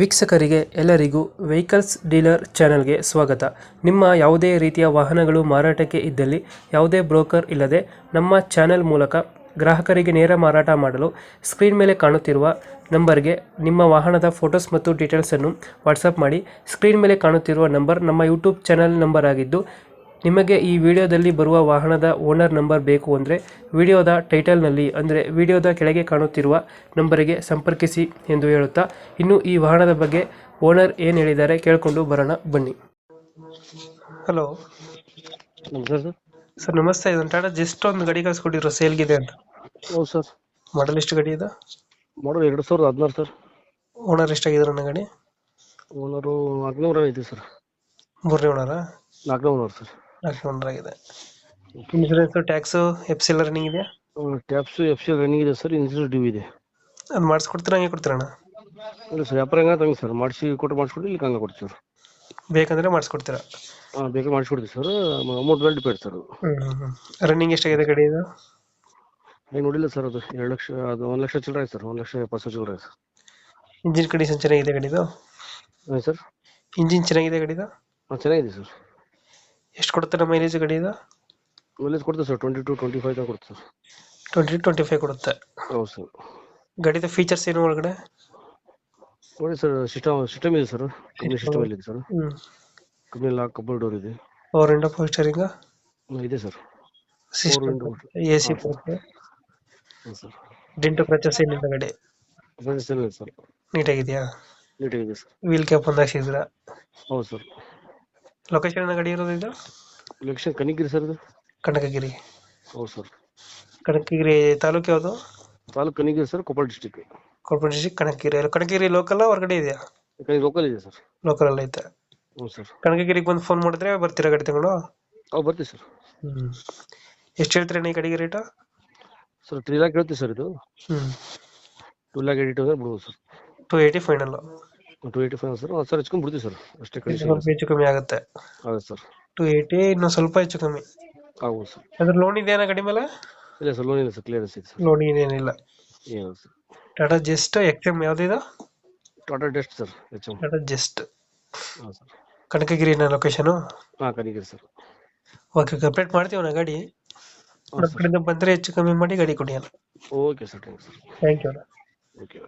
ವೀಕ್ಷಕರಿಗೆ ಎಲ್ಲರಿಗೂ vehicles dealer ಚಾನೆಲ್ಗೆ ಸ್ವಾಗತ. ನಿಮ್ಮ ಯಾವುದೇ ರೀತಿಯ ವಾಹನಗಳು ಮಾರಾಟಕ್ಕೆ ಇದ್ದಲ್ಲಿ ಯಾವುದೇ ಬ್ರೋಕರ್ ಇಲ್ಲದೆ ನಮ್ಮ ಚಾನೆಲ್ ಮೂಲಕ ಗ್ರಾಹಕರಿಗೆ ನೇರ ಮಾರಾಟ ಮಾಡಲು ಸ್ಕ್ರೀನ್ ಮೇಲೆ ಕಾಣುತ್ತಿರುವ ನಂಬರ್ಗೆ ನಿಮ್ಮ ವಾಹನದ ಫೋಟೋಸ್ ಮತ್ತು ಡೀಟೇಲ್ಸನ್ನು ವಾಟ್ಸಪ್ ಮಾಡಿ. ಸ್ಕ್ರೀನ್ ಮೇಲೆ ಕಾಣುತ್ತಿರುವ ನಂಬರ್ ನಮ್ಮ ಯೂಟ್ಯೂಬ್ ಚಾನೆಲ್ ನಂಬರ್ ಆಗಿದ್ದು, ನಿಮಗೆ ಈ ವಿಡಿಯೋದಲ್ಲಿ ಬರುವ ವಾಹನದ ಓನರ್ ನಂಬರ್ ಬೇಕು ಅಂದರೆ ವಿಡಿಯೋದ ಟೈಟಲ್ನಲ್ಲಿ ಅಂದರೆ ವಿಡಿಯೋದ ಕೆಳಗೆ ಕಾಣುತ್ತಿರುವ ನಂಬರಿಗೆ ಸಂಪರ್ಕಿಸಿ ಎಂದು ಹೇಳುತ್ತಾ, ಇನ್ನು ಈ ವಾಹನದ ಬಗ್ಗೆ ಓನರ್ ಏನು ಹೇಳಿದ್ದಾರೆ ಕೇಳಿಕೊಂಡು ಬರೋಣ ಬನ್ನಿ. ಹಲೋ ನಮಸ್ಕಾರ ಸರ್. ಸರ್, ನಮಸ್ತೆ. ಇದೊಂದು ಟಾಟಾ ಜಸ್ಟ್ ಒಂದು ಗಾಡಿ ಕಳಿಸ್ಕೊಟ್ಟಿರೋ ಸೇಲ್ಗಿದೆ ಅಂತ. ಹೌದು ಸರ್. ಮಾಡಲ್ ಎಷ್ಟು ಗಾಡಿ ಇದೆ? ಮಾಡಲ್ 2016 ಸರ್. ಓನರ್ ಎಷ್ಟಾಗಿದ್ದಾರೆ ನನ್ನ ಗಾಡಿ? ಓನರು 400 ಐತಿ ಸರ್. ಮೂರನೇ ಓನರಾ? 400 ಸರ್. 4 ಓನರ್ ಆಗಿದೆ. ಇನ್ಶೂರೆನ್ಸ್, ಟ್ಯಾಕ್ಸು, ಎಫ್ ಸಿ ಎಲ್ಲ ರನ್ನಿಂಗ್ ಇದೆಯಾ? ಟ್ಯಾಪ್ಸು FC ರನ್ನಿಂಗ್ ಇದೆ ಸರ್. ಇನ್ಸೂರೆನ್ಸ್ ಡ್ಯೂ ಇದೆ. ಅದು ಮಾಡಿಸ್ಕೊಡ್ತೀರಾ, ಹಂಗೆ ಕೊಡ್ತೀರಣ್ಣ? ಇಲ್ಲ ಸರ್, ವ್ಯಾಪಾರ ಹೆಂಗ ತಂಗಿ ಸರ್. ಮಾಡಿಸ್ಕೊಡ್ತೀವಿ, ಇಲ್ಲಿ ಹಂಗೆ ಕೊಡ್ತೀವಿ ಸರ್. ಬೇಕಂದ್ರೆ ಮಾಡಿಸ್ಕೊಡ್ತೀರಾ? ಬೇಕಾದ್ರೆ ಮಾಡಿಸ್ಕೊಡ್ತೀವಿ ಸರ್. ಅಮೌಂಟ್ ಮೇಲೆ ಡಿಪೆಂಡ್ ಸರ್. ಅದು ರನ್ನಿಂಗ್ ಎಷ್ಟಾಗಿದೆ ಗಾಡಿ ಇದು? ಏನು ನೋಡಿಲ್ಲ ಸರ್. ಅದು 2 ಲಕ್ಷ, ಅದು 1 ಲಕ್ಷ ಚಿಲ್ಲರೆ ಆಯ್ತು ಸರ್. 1,70,000 ಚಿಲ್ಲರೆ ಆಯ್ತು ಸರ್. ಇಂಜಿನ್ ಕಂಡೀಷನ್ ಚೆನ್ನಾಗಿದೆ ಗಾಡಿದು? ಹಾಂ ಸರ್. ಇಂಜಿನ್ ಚೆನ್ನಾಗಿದೆ ಗಾಡಿದು? ಹಾಂ, ಚೆನ್ನಾಗಿದೆ ಸರ್. ಎಷ್ಟು ಕೊಡುತ್ತೆ ನಮ್ಮ ಮೈಲೇಜ್ ಗಾಡಿದು? ಮೈಲೇಜ್ ಕೊಡ್ತೀವಿ ಸರ್. 22-25 ತನಕ ಕೊಡ್ತೀವಿ ಸರ್. 20-25 ಕೊಡುತ್ತೆ. ಹೌದು ಸರ್. ಗಾಡಿದು ಫೀಚರ್ಸ್ ಏನು ಒಳಗಡೆ? ನೋಡಿ ಸರ್, ಸಿಸ್ಟಮ್ ಇದೆ ಸರ್. ಕಂಪ್ನಿ ಸಿಸ್ಟಮ್ ಇದೆ ಸರ್. ಕಂಪ್ನಿ ಲಾಕ್, ಕಬಲ್ ಡೋರ್ ಇದೆ. ಪವರ್ ವಿಂಡೋ, ಪವರ್ ಸ್ಟೀರಿಂಗ್ ಇದೆ sir. System, AC port, sir. Dent scratches ಏನಿಲ್ಲ ಗಾಡಿ? ಸರ್ ನೀಟಾಗಿದೆಯಾ? ನೀಟಾಗಿದೆ ಸರ್. ವೀಲ್ ಕ್ಯಾಪ್ ಒಂದು ಹಾಕ್ಸಿದ್ದೀರಾ? ಹೌದು ಸರ್. ಲೊಕೇಶನ್ ಗಾಡಿ ಇರೋದು ಇದು? Location Kanigiri sir. ಇದು ಕನಕಗಿರಿ. ಹೌದು ಸರ್. ಕನಕಗಿರಿ ತಾಲೂಕು ಯಾವುದು? Taluk Kanigiri sir, Koppal district. Koppal district Kanakagiri. Kanakagiri local ಹೊರಗಡೆ ಇದೆಯಾ? ಲೋಕಲ್ ಇದೆ ಸರ್. ಲೋಕಲ್ ಅಲ್ಲ ಐತೆ. ಹ್ಞೂ ಸರ್. ಕನಕಗಿರಿಗೆ ಬಂದು ಫೋನ್ ಮಾಡಿದ್ರೆ ಬರ್ತೀರಾ ಗಾಡಿ ತಗೊಂಡು? ಬರ್ತೀವಿ ಸರ್. ಎಷ್ಟು ಹೇಳ್ತೀರಾ ಈ ಕಡೆಗೆ ರೇಟು? ಸರ್ 3 ಲ್ಯಾಕ್ ಹೇಳ್ತೀವಿ ಸರ್. ಇದು 2,80,000 ಅಂದ್ರೆ ಬಿಡ್ಬೋದು ಸರ್. 280 ಫೈನಲ್? 285 ಸರ್. ಸರ್ ಹೆಚ್ಚಿಕೊಂಡು ಬಿಡ್ತೀವಿ ಸರ್. ಅಷ್ಟೇ ಕಡಿಮೆ. ಸ್ವಲ್ಪ ಹೆಚ್ಚು ಕಮ್ಮಿ ಆಗುತ್ತೆ. ಹೌದು ಸರ್. 280, ಇನ್ನೂ ಸ್ವಲ್ಪ ಹೆಚ್ಚು ಕಮ್ಮಿ ಹೌದು ಸರ್. ಅದ್ರ ಲೋನ್ ಇದೆಯಾ ಗಾಡಿ ಮೇಲೆ? ಇಲ್ಲ ಸರ್, ಲೋನ್ ಇಲ್ಲ ಸರ್. ಕ್ಲಿಯರೆನ್ಸ್ ಇದೆ ಸರ್. ಲೋನ್ ಏನೇನಿಲ್ಲ. ಏನು ಸರ್? ಟಾಟಾ ಜಸ್ಟ್ XM ಯಾವ್ದಿದೆ? Tata Zest sir. HM. Tata Zest. ಹಾಂ ಸರ್. ಕನಕಗಿರಿನ ಲೊಕೇಶನ್? ಹಾಂ, ಕನಿಗಿರಿ ಸರ್. ಓಕೆ, ಕಂಪ್ಲೀಟ್ ಮಾಡ್ತೀವಿ ಗಾಡಿ. ಹಾಂ ನಮ್ಮ ಸರ್. ಕಡೆಯಿಂದ ಬಂದರೆ ಹೆಚ್ಚು ಕಮ್ಮಿ ಮಾಡಿ ಗಾಡಿ ಕೊಡಿ. Okay sir. Thank you sir. Thank you. Okay.